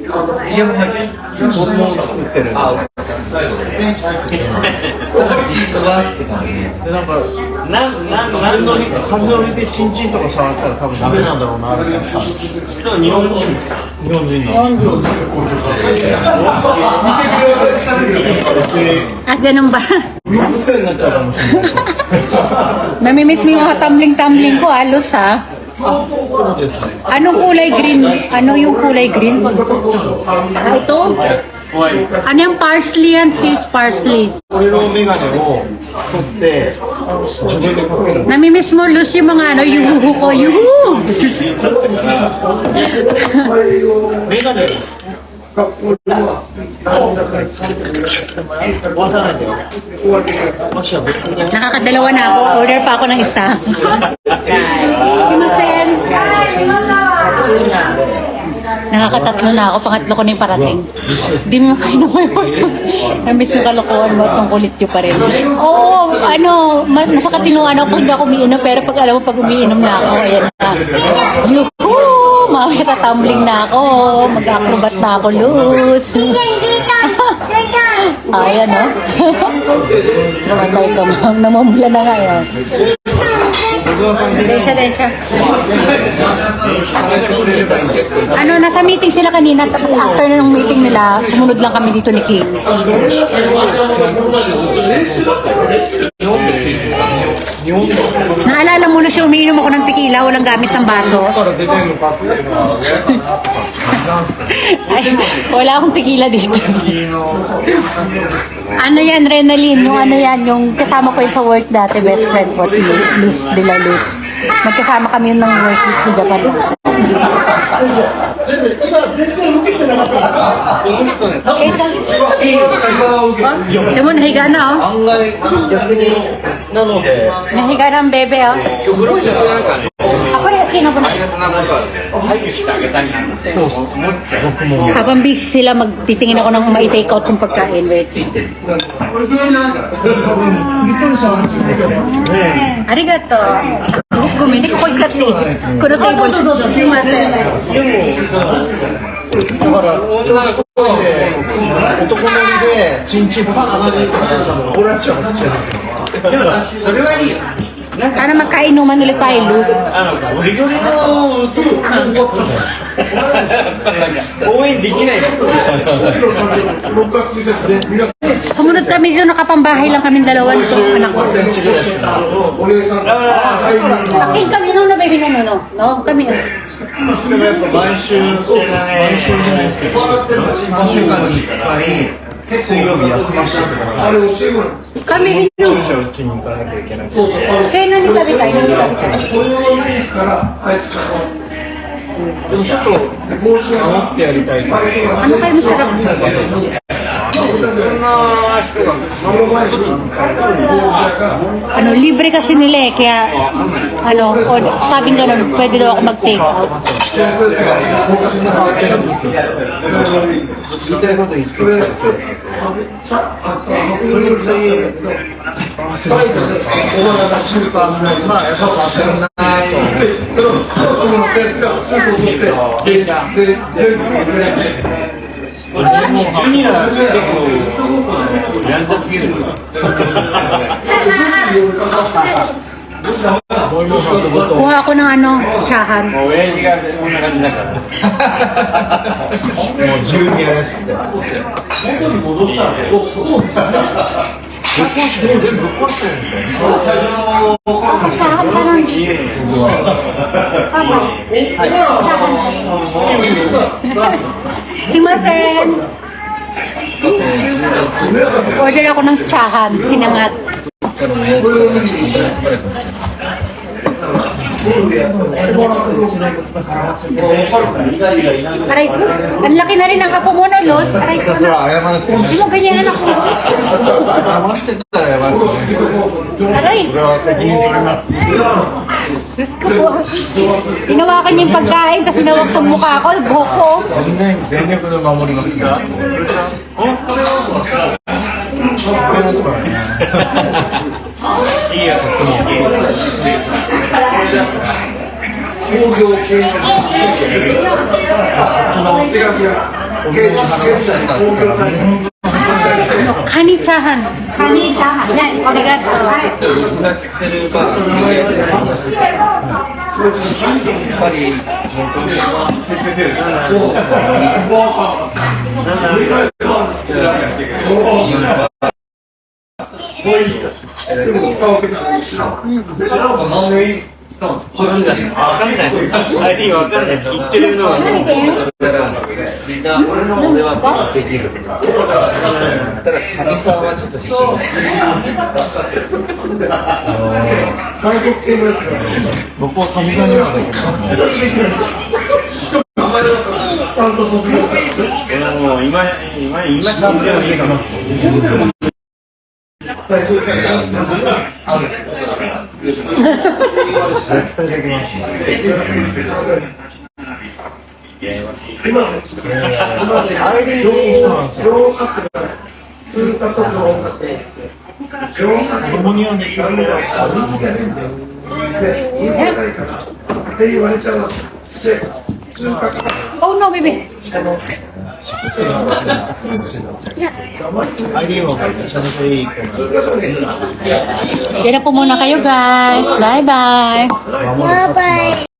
いや、もう、僕も作ってる。あ、実はって感じで。で、なんか、風のりでチンチンとか触ったら多分ダメなんだろうな、みたいな。日本人の。Ah, ganun ba? 癖になっちゃうかもしれない。Namimiss mo yung mga tumbling-tumbling ko, halos ha? そうですね。 Anong kulay green? Ano yung kulay green? Ah, ito? Ano yung parsley yan, sis? Parsley. これのメガネを取って自分でかける。 Namimiss mo, Luz, yung mga ano, yuhu ko, yuhu! メガネ。わからないんだよ。もしは別に。 Nakakadalawa na ako. Order pa ako ng isa. Simasen! Nakakatatlo na ako. Pangatlo ko na yung parating. Hindi mo kayo na kayo. Namiss yung kalokohan mo. Itong kulit nyo pa rin. Oo, ano, masakatinuan ako pag ako umiinom. Pero pag alam mo, pag umiinom na ako, ayan na. Yuhu! Mamaya tatumbling na ako. Mag-acrobat na ako, Luz. Ayan, no? Namatay ka, ma'am. Namumula na ngayon. Densya. Ano, nasa meeting sila kanina. Tapos after ng meeting nila, sumunod lang kami dito ni King. Naalala mo na siya, umiinom ako ng tequila, walang gamit ng baso. Ay, wala akong tequila dito. Ano yan, Renalyn? Yung ano yan, yung kasama ko yun sa work dati, best friend ko, si Luz de la Luz. Magkasama kami ng work sa Japan. Ito mo, nahiga na, oh. Nahiga na ang bebe, oh. Ako rin, kinabunod. Habang busy sila, magtitingin ako ng mai-take out kong pagkain. Wait. Arigato. Gumini ko kagati. Kuno table. Sumasen. だから男のりでチンチンパン同じ俺らっちゃう。でもさ、それはいいよ。 Sana magkainuman ulit tayo, Luz. Sumunod kami doon, nakapambahay lang kami dalawa nito, anak ko. Okay, kami nung na baby na no? No, kami na. でもやっぱ毎週じゃないですけど、3週間に1回水曜日休ませてください。 Kami rin 注 yun. 射打ちに行かなきゃいけない。 Kaya nani tabi tayo, nani tabi tayo. でもちょっと守ってやりたい。 Ano kayo masarap? Ano, libre kasi nila eh, kaya ano, o, sabing ganun, pwede daw ako mag-take out. 言いたいこと言ってくれる。それについてスーパーまあやっぱ忘れないジュニア結構やんちゃすぎる。Kuha ako ng ano, tsahan. 親父がそんな感じだから。もうジュニアやつって。元に戻ったらそう。全部ぶっ壊してるんだよ。最初の Tsahan pa lang. Papa. Simasen. Order ako ng tsahan, sinangat. Aray ko, ang laki na rin ang apo mo na, Los. Aray ko na. Hindi mo ganyan anak mo. Aray. Diyos ko po. Hinawakan niya yung pagkain, tapos hinawak sa mukha ko, buhok ko. 全力で守りますさ。いいやつ。工業系の。カニチャーハン。カニチャーハン。ね、ありがとう。僕が知ってるバースにやってますやっぱりわかんない。ID わかんない。言ってるのは。みんな俺はバースできる。ただ神さんはちょっと自信僕は神さんにはでも今死んでもいいかな。絶対できます。子供にはできるけど、Oh no, baby. ID はちゃんといい子なの。Yan na po muna kayo guys. Bye-bye. Bye-bye.